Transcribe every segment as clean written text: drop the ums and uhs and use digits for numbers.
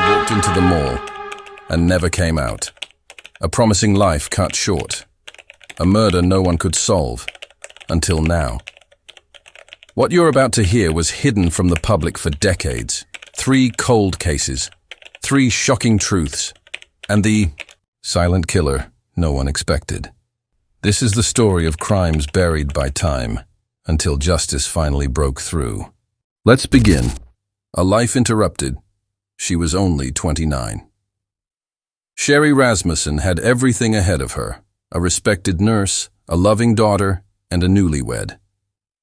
walked into the mall and never came out. A promising life cut short. A murder no one could solve, until now. What you're about to hear was hidden from the public for decades. 3 cold cases, 3 shocking truths, and the silent killer no one expected. This is the story of crimes buried by time, until justice finally broke through. Let's begin. A life interrupted. She was only 29. Sherri Rasmussen had everything ahead of her: a respected nurse, a loving daughter, and a newlywed.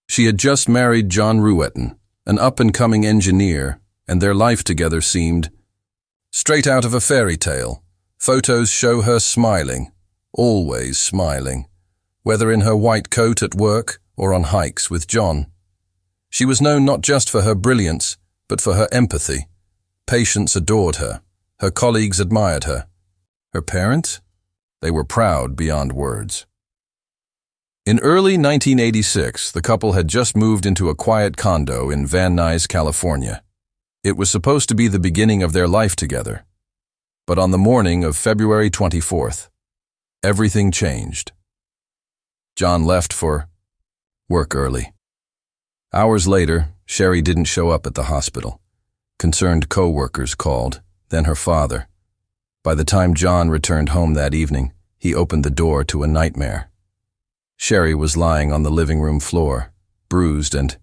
She had just married John Ruetten, an up-and-coming engineer, and their life together seemed straight out of a fairy tale. Photos show her smiling, always smiling, whether in her white coat at work or on hikes with John. She was known not just for her brilliance, but for her empathy. Patients adored her. Her colleagues admired her. Her parents? They were proud beyond words. In early 1986, the couple had just moved into a quiet condo in Van Nuys, California. It was supposed to be the beginning of their life together. But on the morning of February 24th, everything changed. John left for work early. Hours later, Sherri didn't show up at the hospital. Concerned co-workers called, then her father. By the time John returned home that evening, he opened the door to a nightmare. Sherri was lying on the living room floor, bruised and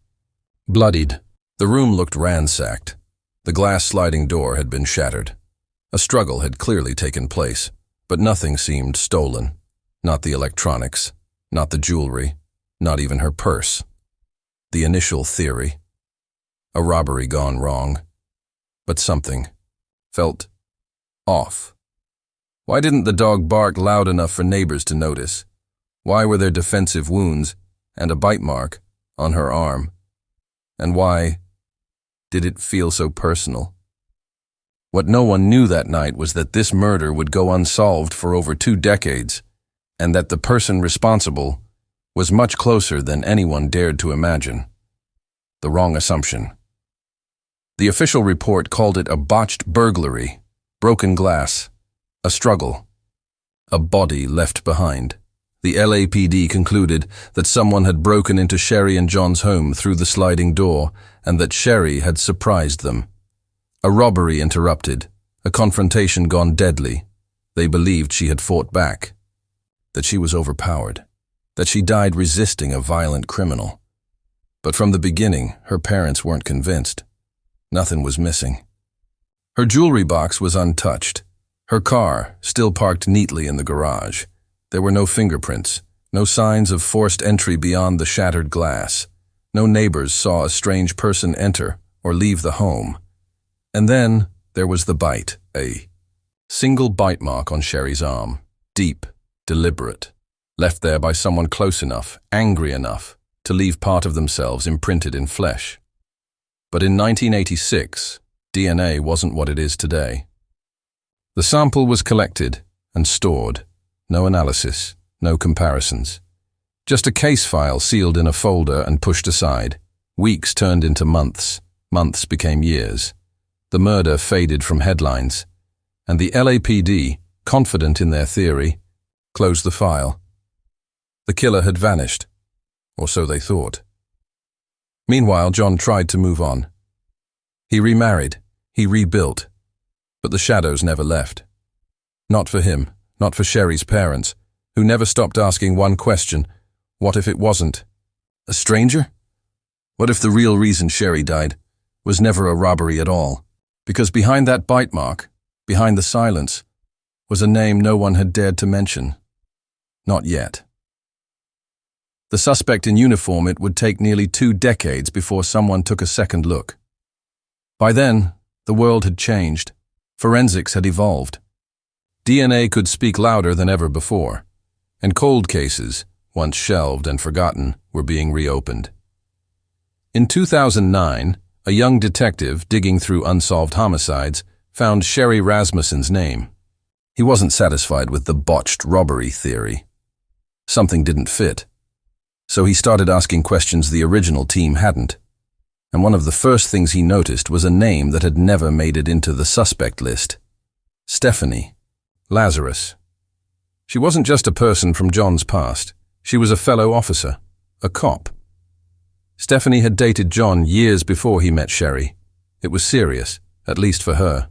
bloodied. The room looked ransacked. The glass sliding door had been shattered. A struggle had clearly taken place, but nothing seemed stolen. Not the electronics, not the jewelry, not even her purse. The initial theory: a robbery gone wrong. But something felt off. Why didn't the dog bark loud enough for neighbors to notice? Why were there defensive wounds and a bite mark on her arm? And why did it feel so personal? What no one knew that night was that this murder would go unsolved for over 2 decades, and that the person responsible was much closer than anyone dared to imagine. The wrong assumption. The official report called it a botched burglary, broken glass, a struggle, a body left behind. The LAPD concluded that someone had broken into Sherri and John's home through the sliding door and that Sherri had surprised them. A robbery interrupted, a confrontation gone deadly. They believed she had fought back, that she was overpowered, that she died resisting a violent criminal. But from the beginning, her parents weren't convinced. Nothing was missing. Her jewelry box was untouched. Her car still parked neatly in the garage. There were no fingerprints, no signs of forced entry beyond the shattered glass. No neighbors saw a strange person enter or leave the home. And then there was the bite, a single bite mark on Sherri's arm, deep, deliberate, left there by someone close enough, angry enough, to leave part of themselves imprinted in flesh. But in 1986, DNA wasn't what it is today. The sample was collected and stored. No analysis, no comparisons. Just a case file sealed in a folder and pushed aside. Weeks turned into months. Months became years. The murder faded from headlines. And the LAPD, confident in their theory, closed the file. The killer had vanished, or so they thought. Meanwhile, John tried to move on. He remarried, he rebuilt, but the shadows never left. Not for him, not for Sherri's parents, who never stopped asking one question: what if it wasn't a stranger? What if the real reason Sherri died was never a robbery at all? Because behind that bite mark, behind the silence, was a name no one had dared to mention. Not yet. The suspect in uniform, it would take nearly 2 decades before someone took a second look. By then, the world had changed. Forensics had evolved. DNA could speak louder than ever before, and cold cases, once shelved and forgotten, were being reopened. In 2009, a young detective digging through unsolved homicides found Sherri Rasmussen's name. He wasn't satisfied with the botched robbery theory. Something didn't fit. So he started asking questions the original team hadn't. And one of the first things he noticed was a name that had never made it into the suspect list. Sherri Rasmussen. She wasn't just a person from John's past. She was a fellow officer, a cop. Sherri had dated John years before he met Sherri. It was serious, at least for her.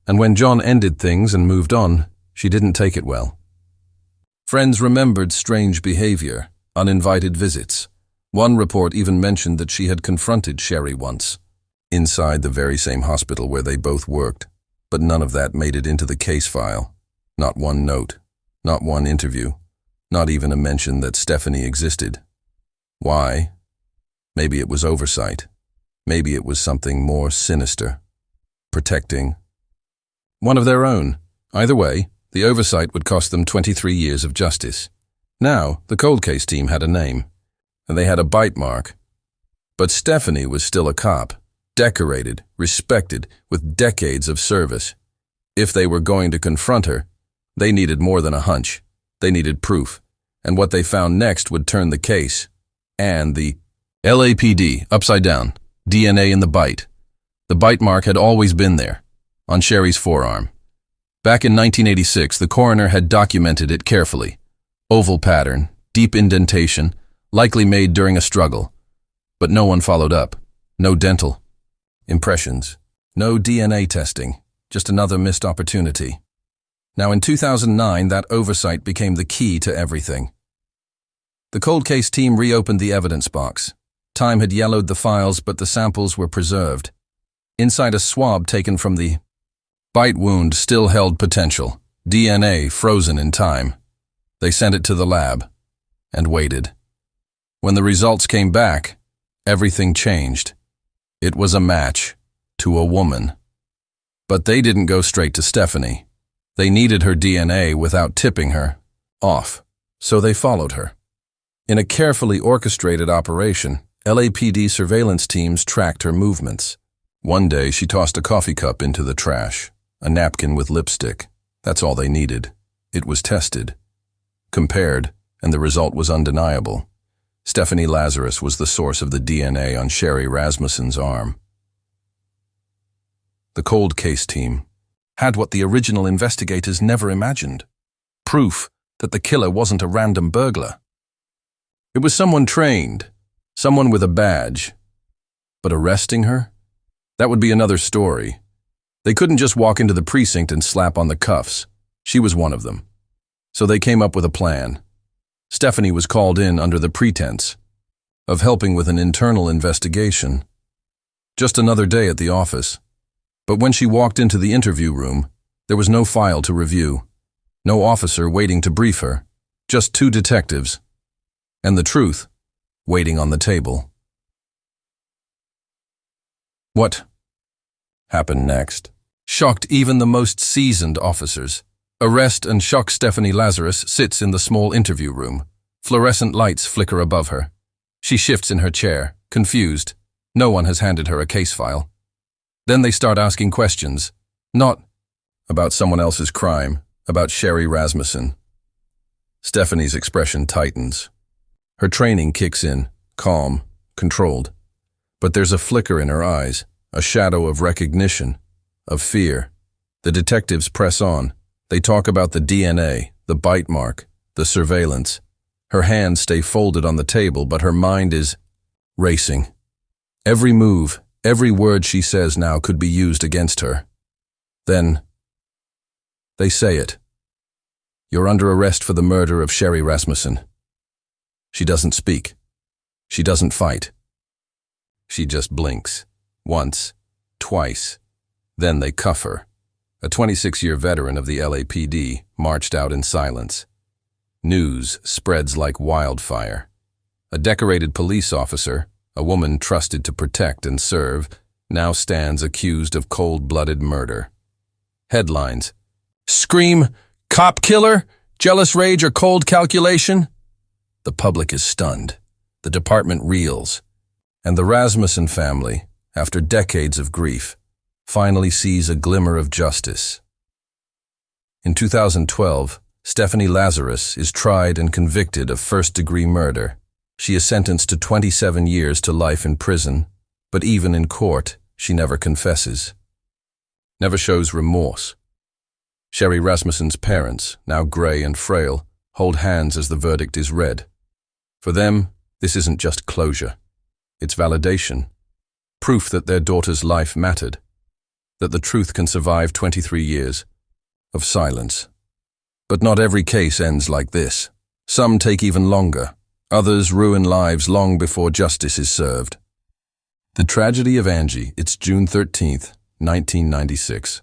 And when John ended things and moved on, she didn't take it well. Friends remembered strange behavior, uninvited visits. One report even mentioned that she had confronted Sherri once, inside the very same hospital where they both worked. But none of that made it into the case file. Not one note, not one interview, not even a mention that Sherri existed. Why? Maybe it was oversight. Maybe it was something more sinister. Protecting one of their own. Either way, the oversight would cost them 23 years of justice. Now, the cold case team had a name, and they had a bite mark. But Sherri was still a cop, decorated, respected, with decades of service. If they were going to confront her, they needed more than a hunch. They needed proof, and what they found next would turn the case. And the LAPD, upside down, DNA in the bite. The bite mark had always been there, on Sherri's forearm. Back in 1986, the coroner had documented it carefully. Oval pattern, deep indentation, likely made during a struggle. But no one followed up. No dental impressions. No DNA testing. Just another missed opportunity. Now in 2009, that oversight became the key to everything. The cold case team reopened the evidence box. Time had yellowed the files, but the samples were preserved. Inside a swab taken from the bite wound still held potential. DNA frozen in time. They sent it to the lab and waited. When the results came back, everything changed. It was a match to a woman. But they didn't go straight to Sherri. They needed her DNA without tipping her off, so they followed her. In a carefully orchestrated operation, LAPD surveillance teams tracked her movements. One day she tossed a coffee cup into the trash, a napkin with lipstick. That's all they needed. It was tested, compared, and the result was undeniable. Sherri Rasmussen was the source of the DNA on Sherri Rasmussen's arm. The cold case team had what the original investigators never imagined. Proof that the killer wasn't a random burglar. It was someone trained, someone with a badge. But arresting her? That would be another story. They couldn't just walk into the precinct and slap on the cuffs. She was one of them. So they came up with a plan. Sherri was called in under the pretense of helping with an internal investigation. Just another day at the office. But when she walked into the interview room, there was no file to review, no officer waiting to brief her, just two detectives, and the truth waiting on the table. What happened next shocked even the most seasoned officers. Arrest and shock Sherri Rasmussen sits in the small interview room. Fluorescent lights flicker above her. She shifts in her chair, confused. No one has handed her a case file. Then they start asking questions, not about someone else's crime, about Sherri Rasmussen. Sherri's expression tightens. Her training kicks in, calm, controlled. But there's a flicker in her eyes, a shadow of recognition, of fear. The detectives press on. They talk about the DNA, the bite mark, the surveillance. Her hands stay folded on the table, but her mind is racing. Every move, every word she says now could be used against her. Then, they say it. You're under arrest for the murder of Sherri Rasmussen. She doesn't speak. She doesn't fight. She just blinks. Once, twice. Then they cuff her. A 26-year veteran of the LAPD marched out in silence. News spreads like wildfire. A decorated police officer, a woman trusted to protect and serve, now stands accused of cold-blooded murder. Headlines: Scream, cop killer, jealous rage or cold calculation? The public is stunned. The department reels. And the Rasmussen family, after decades of grief, finally sees a glimmer of justice. In 2012, Sherri Rasmussen is tried and convicted of first-degree murder. She is sentenced to 27 years to life in prison, But even in court, she never confesses. Never shows remorse. Sherri Rasmussen's parents, now grey and frail, hold hands as the verdict is read. For them, this isn't just closure. It's validation. Proof that their daughter's life mattered. That the truth can survive 23 years of silence. But not every case ends like this. Some take even longer. Others ruin lives long before justice is served. The tragedy of Angie. It's June 13th, 1996.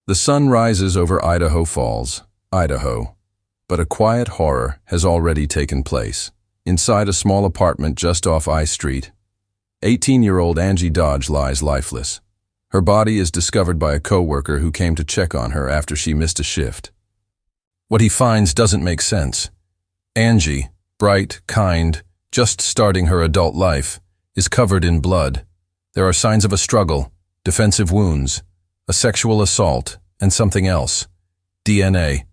The sun rises over Idaho Falls, Idaho. But a quiet horror has already taken place. Inside a small apartment just off I Street, 18-year-old Angie Dodge lies lifeless. Her body is discovered by a coworker who came to check on her after she missed a shift. What he finds doesn't make sense. Angie, bright, kind, just starting her adult life, is covered in blood. There are signs of a struggle, defensive wounds, a sexual assault, and something else. DNA,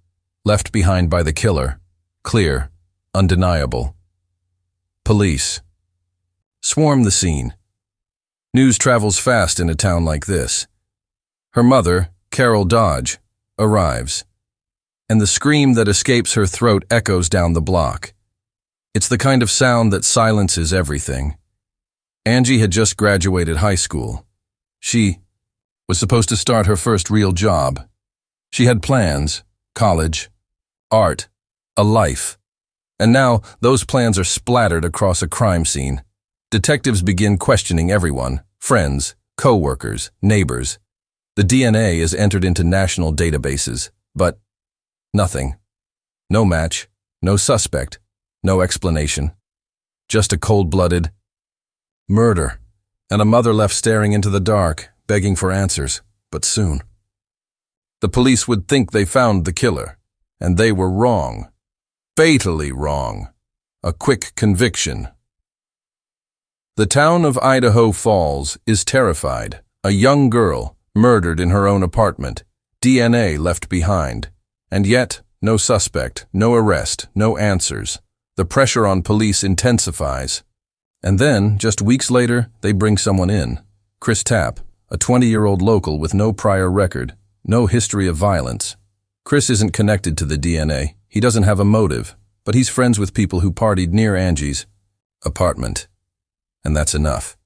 left behind by the killer, clear, undeniable. Police swarm the scene. News travels fast in a town like this. Her mother, Carol Dodge, arrives, and the scream that escapes her throat echoes down the block. It's the kind of sound that silences everything. Angie had just graduated high school. She was supposed to start her first real job. She had plans, college, art, a life. And now those plans are splattered across a crime scene. Detectives begin questioning everyone, friends, co-workers, neighbors. The DNA is entered into national databases, but nothing. No match, no suspect, no explanation. Just a cold-blooded murder, and a mother left staring into the dark, begging for answers, but soon. The police would think they found the killer, and they were wrong. Fatally wrong. A quick conviction. The town of Idaho Falls is terrified. A young girl, murdered in her own apartment. DNA left behind. And yet, no suspect, no arrest, no answers. The pressure on police intensifies. And then, just weeks later, they bring someone in. Chris Tapp, a 20-year-old local with no prior record, no history of violence. Chris isn't connected to the DNA. He doesn't have a motive, but he's friends with people who partied near Angie's apartment. And that's enough.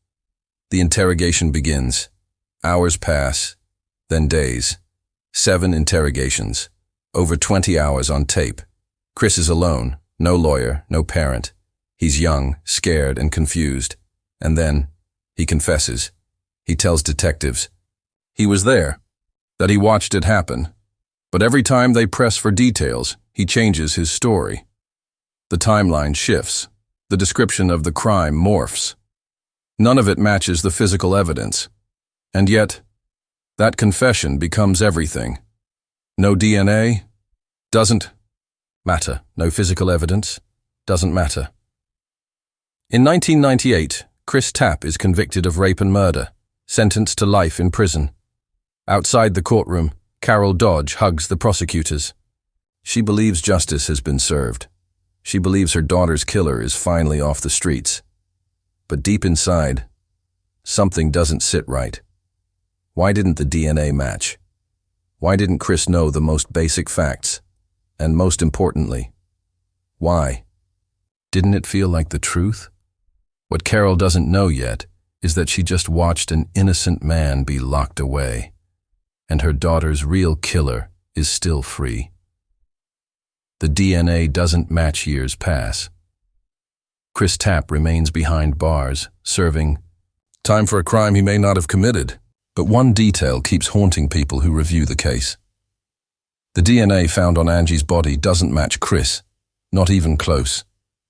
The interrogation begins. Hours pass, then days. 7 interrogations. Over 20 hours on tape. Chris is alone, no lawyer, no parent. He's young, scared, and confused. And then, he confesses. He tells detectives he was there, that he watched it happen. But every time they press for details, he changes his story. The timeline shifts. The description of the crime morphs. None of it matches the physical evidence. And yet, that confession becomes everything. No DNA? Doesn't matter. No physical evidence? Doesn't matter. In 1998, Chris Tapp is convicted of rape and murder, sentenced to life in prison. Outside the courtroom, Carol Dodge hugs the prosecutors. She believes justice has been served. She believes her daughter's killer is finally off the streets. But deep inside, something doesn't sit right. Why didn't the DNA match? Why didn't Chris know the most basic facts? And most importantly, why? Didn't it feel like the truth? What Carol doesn't know yet is that she just watched an innocent man be locked away, and her daughter's real killer is still free. The DNA doesn't match. Years pass. Chris Tapp remains behind bars, serving time for a crime he may not have committed. But one detail keeps haunting people who review the case. The DNA found on Angie's body doesn't match Chris, not even close.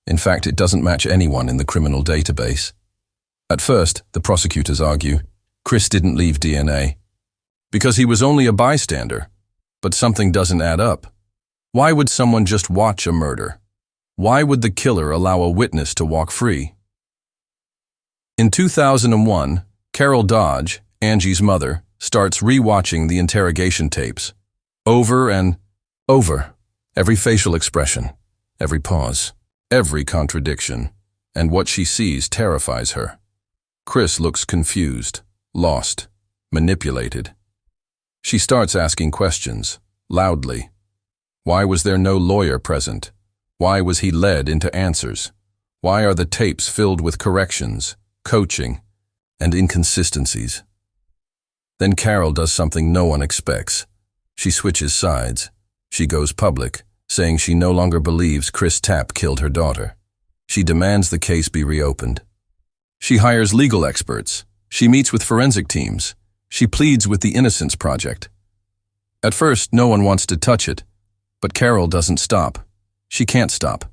In fact, it doesn't match anyone in the criminal database. At first, the prosecutors argue, Chris didn't leave DNA because he was only a bystander. But something doesn't add up. Why would someone just watch a murder? Why would the killer allow a witness to walk free? In 2001, Carol Dodge, Angie's mother, starts re-watching the interrogation tapes. Over and over. Every facial expression, every pause, every contradiction. And what she sees terrifies her. Chris looks confused, lost, manipulated. She starts asking questions, loudly. Why was there no lawyer present? Why was he led into answers? Why are the tapes filled with corrections, coaching, and inconsistencies? Then Carol does something no one expects. She switches sides. She goes public, saying she no longer believes Chris Tapp killed her daughter. She demands the case be reopened. She hires legal experts. She meets with forensic teams. She pleads with the Innocence Project. At first, no one wants to touch it, but Carol doesn't stop. She can't stop,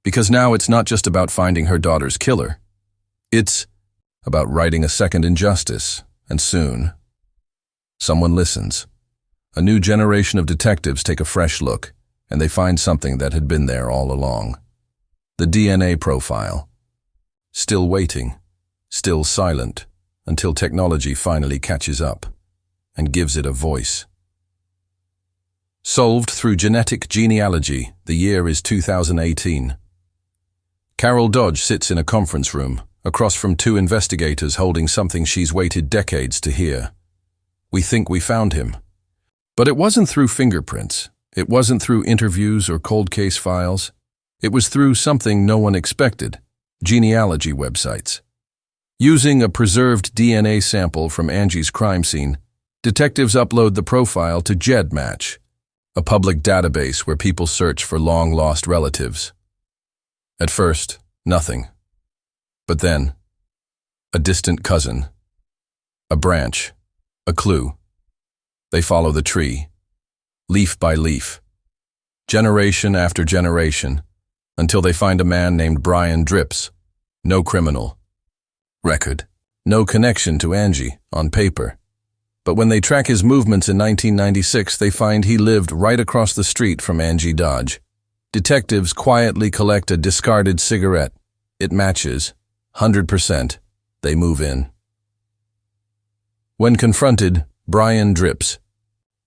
because now it's not just about finding her daughter's killer. It's about righting a second injustice, and soon, someone listens. A new generation of detectives take a fresh look, and they find something that had been there all along. The DNA profile. Still waiting, still silent, until technology finally catches up and gives it a voice. Solved through genetic genealogy, the year is 2018. Carol Dodge sits in a conference room, across from two investigators holding something she's waited decades to hear. We think we found him. But it wasn't through fingerprints. It wasn't through interviews or cold case files. It was through something no one expected: genealogy websites. Using a preserved DNA sample from Angie's crime scene, detectives upload the profile to GEDmatch, a public database where people search for long-lost relatives. At first, nothing. But then, a distant cousin, a branch, a clue. They follow the tree, leaf by leaf, generation after generation, until they find a man named Brian Drips. No criminal record, no connection to Angie on paper. But when they track his movements in 1996, they find he lived right across the street from Angie Dodge. Detectives quietly collect a discarded cigarette. It matches, 100%. They move in. When confronted, Brian Drips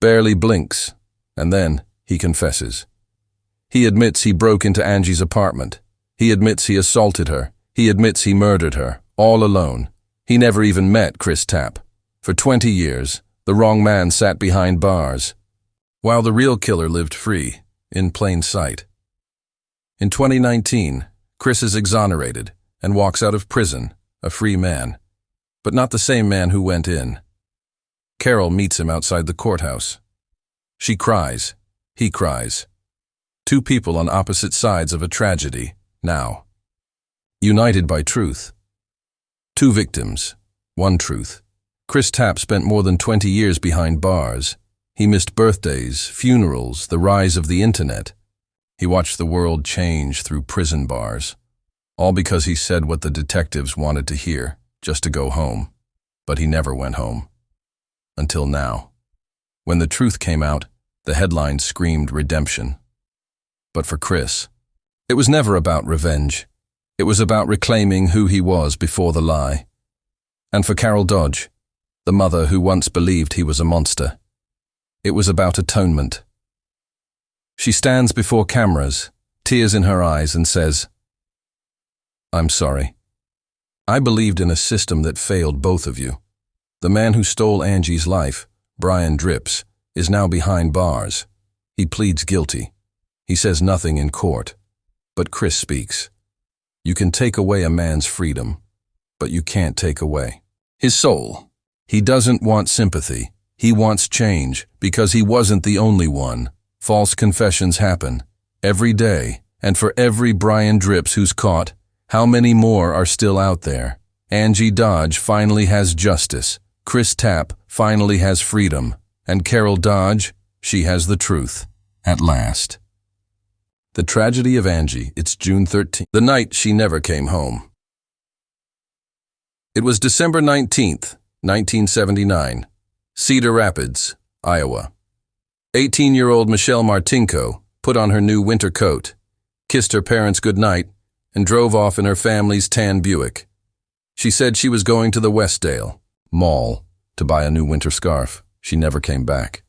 barely blinks, and then he confesses. He admits he broke into Angie's apartment. He admits he assaulted her. He admits he murdered her, all alone. He never even met Chris Tapp. For 20 years, the wrong man sat behind bars, while the real killer lived free, in plain sight. In 2019, Chris is exonerated and walks out of prison, a free man, but not the same man who went in. Carol meets him outside the courthouse. She cries. He cries. Two people on opposite sides of a tragedy, now. United by truth. Two victims, one truth. Chris Tapp spent more than 20 years behind bars. He missed birthdays, funerals, the rise of the internet. He watched the world change through prison bars. All because he said what the detectives wanted to hear, just to go home. But he never went home. Until now. When the truth came out, the headlines screamed redemption. But for Chris, it was never about revenge. It was about reclaiming who he was before the lie. And for Carol Dodge, the mother who once believed he was a monster, it was about atonement. She stands before cameras, tears in her eyes, and says, "I'm sorry. I believed in a system that failed both of you. The man who stole Angie's life, Brian Drips, is now behind bars. He pleads guilty. He says nothing in court. But Chris speaks. You can take away a man's freedom, but you can't take away his soul. He doesn't want sympathy. He wants change, because he wasn't the only one. False confessions happen every day, and for every Brian Drips who's caught, how many more are still out there? Angie Dodge finally has justice. Chris Tapp finally has freedom. And Carol Dodge, she has the truth. At last." The tragedy of Angie, it's June 13th, the night she never came home. It was December 19th, 1979, Cedar Rapids, Iowa. 18-year-old Michelle Martinko put on her new winter coat, kissed her parents goodnight, and drove off in her family's tan Buick. She said she was going to the Westdale Mall to buy a new winter scarf. She never came back.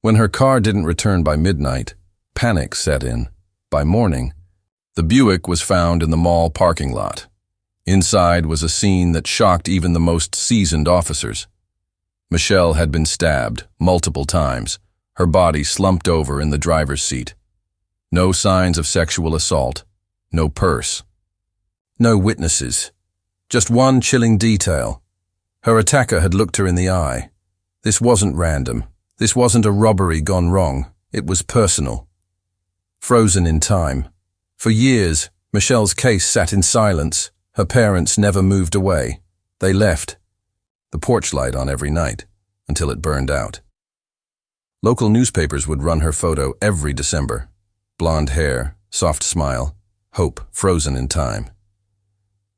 When her car didn't return by midnight, panic set in. By morning, the Buick was found in the mall parking lot. Inside was a scene that shocked even the most seasoned officers. Michelle had been stabbed multiple times, her body slumped over in the driver's seat. No signs of sexual assault, no purse. No witnesses, just one chilling detail. Her attacker had looked her in the eye. This wasn't random. This wasn't a robbery gone wrong. It was personal. Frozen in time. For years, Michelle's case sat in silence. Her parents never moved away. They left, the porch light on every night, until it burned out. Local newspapers would run her photo every December. Blonde hair, soft smile, hope frozen in time.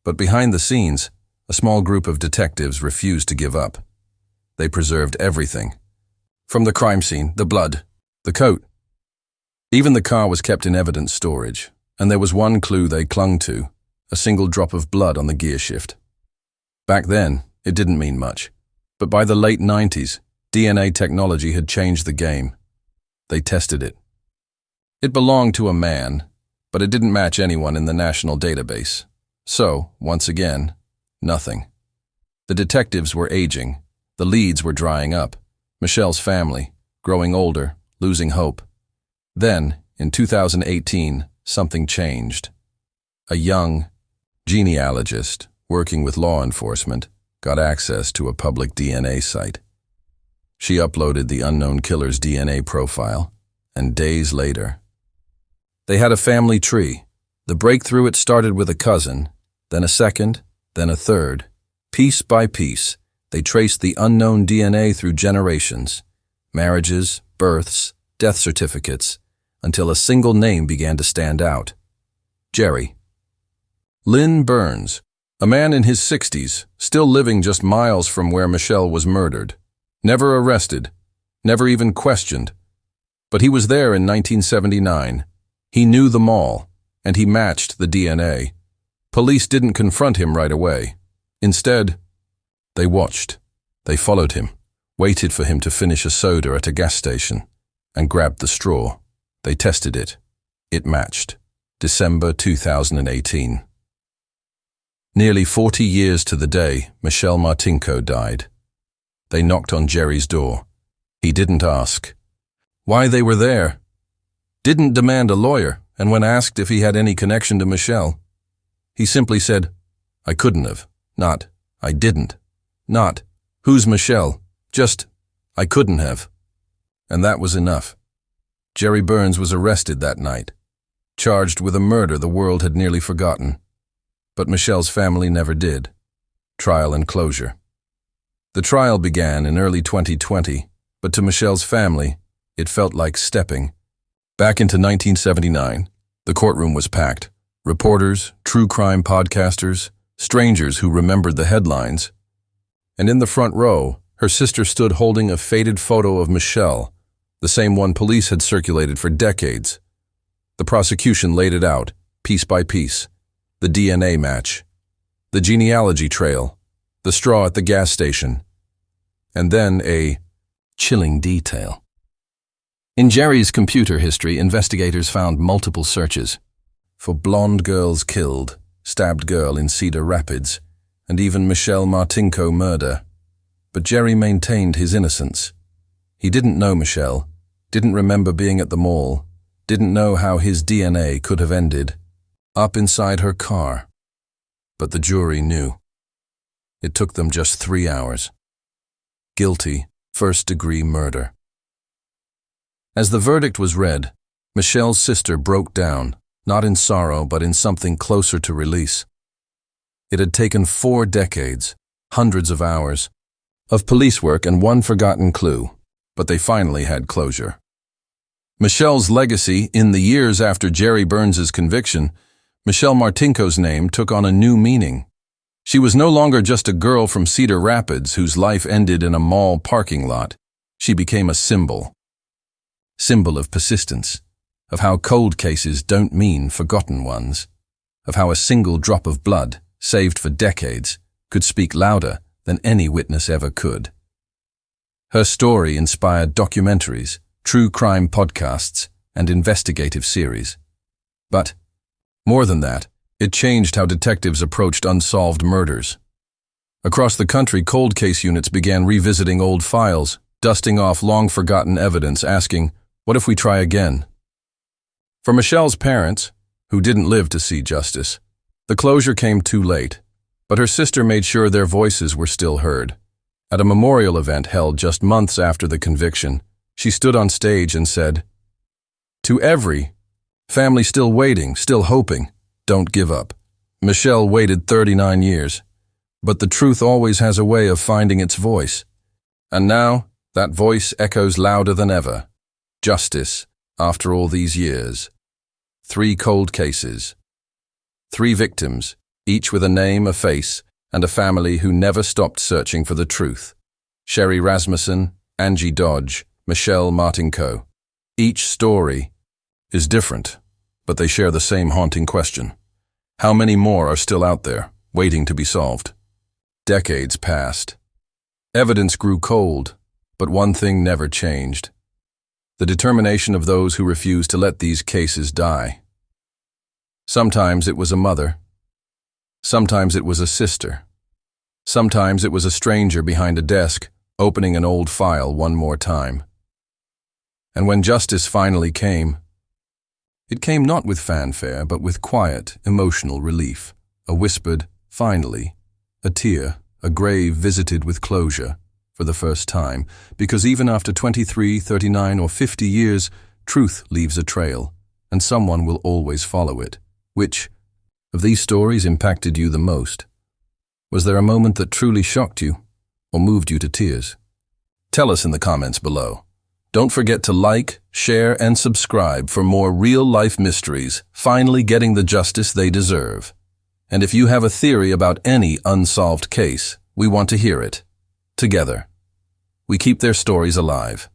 But behind the scenes, a small group of detectives refused to give up. They preserved everything. From the crime scene, the blood, the coat. Even the car was kept in evidence storage, and there was one clue they clung to, a single drop of blood on the gear shift. Back then, it didn't mean much, but by the late 90s, DNA technology had changed the game. They tested it. It belonged to a man, but it didn't match anyone in the national database. So, once again, nothing. The detectives were aging. The leads were drying up. Michelle's family, growing older, losing hope. Then, in 2018, something changed. A young genealogist, working with law enforcement, got access to a public DNA site. She uploaded the unknown killer's DNA profile, and days later, they had a family tree. The breakthrough, it started with a cousin, then a second, then a third. Piece by piece, they traced the unknown DNA through generations, marriages, births, death certificates, until a single name began to stand out. Jerry. Lynn Burns, a man in his 60s, still living just miles from where Michelle was murdered. Never arrested, never even questioned. But he was there in 1979. He knew them all, and he matched the DNA. Police didn't confront him right away. Instead, they watched. They followed him, waited for him to finish a soda at a gas station, and grabbed the straw. They tested it. It matched. December 2018. Nearly 40 years to the day, Michelle Martinko died. They knocked on Jerry's door. He didn't ask why they were there. Didn't demand a lawyer, and when asked if he had any connection to Michelle, he simply said, "I couldn't have." Not, "I didn't." Not, "Who's Michelle?" Just, "I couldn't have." And that was enough. Jerry Burns was arrested that night, charged with a murder the world had nearly forgotten. But Michelle's family never did. Trial and closure. The trial began in early 2020, but to Michelle's family, it felt like stepping back into 1979. The courtroom was packed. Reporters, true crime podcasters, strangers who remembered the headlines. And in the front row, her sister stood holding a faded photo of Michelle, the same one police had circulated for decades. The prosecution laid it out, piece by piece. The DNA match, the genealogy trail, the straw at the gas station, and then a chilling detail. In Jerry's computer history, investigators found multiple searches for blonde girls killed, stabbed girl in Cedar Rapids, and even Michelle Martinko murder. But Jerry maintained his innocence. He didn't know Michelle, didn't remember being at the mall, didn't know how his DNA could have ended up inside her car. But the jury knew. It took them just 3 hours. Guilty, first-degree murder. As the verdict was read, Michelle's sister broke down, not in sorrow but in something closer to release. It had taken 4 decades, hundreds of hours, of police work and one forgotten clue, but they finally had closure. Michelle's legacy, in the years after Jerry Burns's conviction, Michelle Martinko's name took on a new meaning. She was no longer just a girl from Cedar Rapids whose life ended in a mall parking lot. She became a symbol. Symbol of persistence, of how cold cases don't mean forgotten ones, of how a single drop of blood, saved for decades, could speak louder than any witness ever could. Her story inspired documentaries, true crime podcasts, and investigative series. But more than that, It changed how detectives approached unsolved murders. Across the country, cold case units began revisiting old files, dusting off long-forgotten evidence, asking, "What if we try again?" For Michelle's parents, who didn't live to see justice, the closure came too late, but her sister made sure their voices were still heard. At a memorial event held just months after the conviction, she stood on stage and said, "To every family still waiting, still hoping, don't give up." Michelle waited 39 years, but the truth always has a way of finding its voice. And now, that voice echoes louder than ever. Justice, after all these years. 3 cold cases. 3 victims, each with a name, a face, and a family who never stopped searching for the truth. Sherri Rasmussen, Angie Dodge, Michelle Martinko. Each story is different, but they share the same haunting question. How many more are still out there, waiting to be solved? Decades passed. Evidence grew cold, but one thing never changed: the determination of those who refused to let these cases die. Sometimes it was a mother. Sometimes it was a sister. Sometimes it was a stranger behind a desk, opening an old file one more time. And when justice finally came, it came not with fanfare, but with quiet, emotional relief. A whispered, "Finally," a tear, a grave visited with closure for the first time, because even after 23, 39, or 50 years, truth leaves a trail, and someone will always follow it. Which of these stories impacted you the most? Was there a moment that truly shocked you, or moved you to tears? Tell us in the comments below. Don't forget to like, share, and subscribe for more real-life mysteries, finally getting the justice they deserve. And if you have a theory about any unsolved case, we want to hear it. Together, we keep their stories alive.